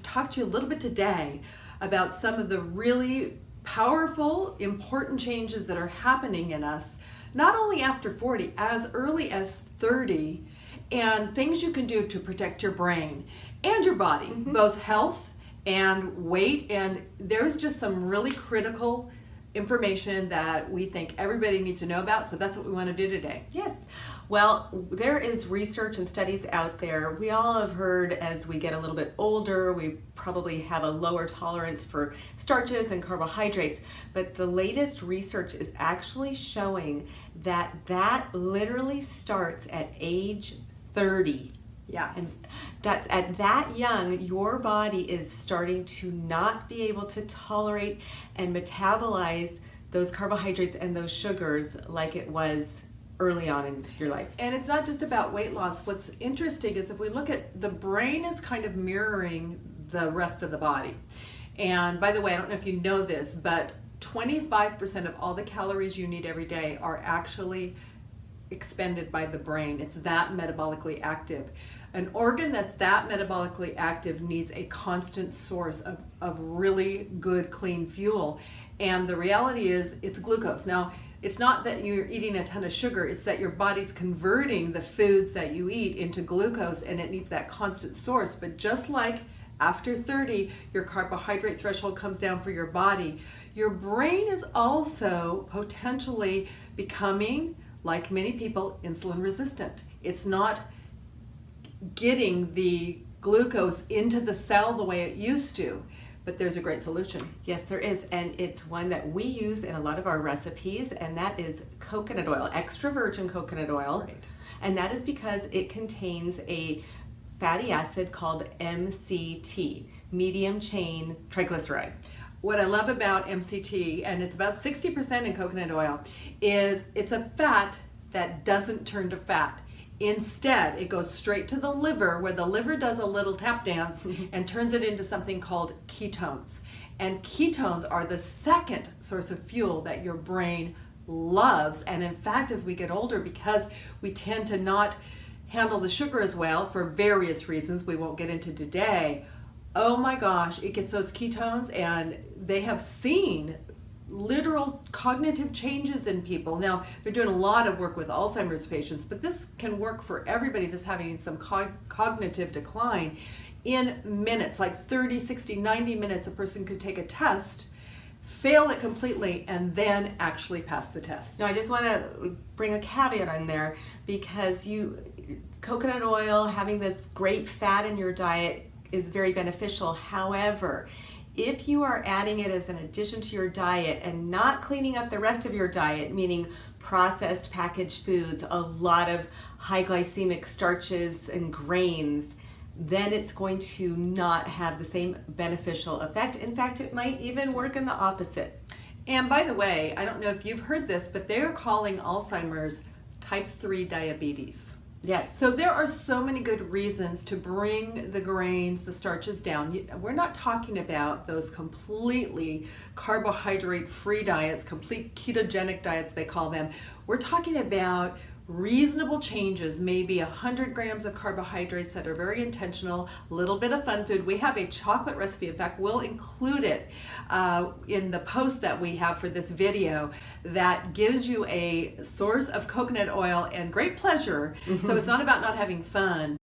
talk to you a little bit today about some of the really powerful, important changes that are happening in us, not only after 40, as early as 30, and things you can do to protect your brain and your body, both health and weight. And there's just some really critical information that we think everybody needs to know about, so that's what we want to do today. Yes. Well, there is research and studies out there. We all have heard as we get a little bit older, we probably have a lower tolerance for starches and carbohydrates, but the latest research is actually showing that that literally starts at age 30. Yeah. And that's at that young, your body is starting to not be able to tolerate and metabolize those carbohydrates and those sugars like it was early on in your life. And it's not just about weight loss. What's interesting is if we look at the brain is kind of mirroring the rest of the body. And by the way, I don't know if you know this, but 25% of all the calories you need every day are actually expended by the brain. It's that metabolically active. An organ that's that metabolically active needs a constant source of really good, clean fuel. And the reality is it's glucose. Now, it's not that you're eating a ton of sugar, it's that your body's converting the foods that you eat into glucose, and it needs that constant source. But just like after 30, your carbohydrate threshold comes down for your body, your brain is also potentially becoming, like many people, insulin resistant. It's not getting the glucose into the cell the way it used to. But there's a great solution. Yes, there is, and it's one that we use in a lot of our recipes, and that is coconut oil, extra virgin coconut oil. Right. And that is because it contains a fatty acid called MCT, medium chain triglyceride. What I love about MCT, and it's about 60% in coconut oil, is it's a fat that doesn't turn to fat. Instead, it goes straight to the liver, where the liver does a little tap dance and turns it into something called ketones. And ketones are the second source of fuel that your brain loves. And in fact, as we get older, because we tend to not handle the sugar as well for various reasons we won't get into today, oh my gosh, it gets those ketones, and they have seen literal cognitive changes in people. Now, they're doing a lot of work with Alzheimer's patients, but this can work for everybody that's having some cognitive decline. In minutes, like 30, 60, 90 minutes, a person could take a test, fail it completely, and then actually pass the test. Now, I just want to bring a caveat on there, because coconut oil, having this great fat in your diet is very beneficial. However, if you are adding it as an addition to your diet and not cleaning up the rest of your diet, meaning processed packaged foods, a lot of high glycemic starches and grains, then it's going to not have the same beneficial effect. In fact, it might even work in the opposite. And by the way, I don't know if you've heard this, but they're calling Alzheimer's type 3 diabetes. Yes. So there are so many good reasons to bring the grains, the starches down. We're not talking about those completely carbohydrate-free diets, complete ketogenic diets they call them. We're talking about reasonable changes, maybe 100 grams of carbohydrates that are very intentional, a little bit of fun food. We have a chocolate recipe. In fact, we'll include it in the post that we have for this video that gives you a source of coconut oil and great pleasure. So it's not about not having fun,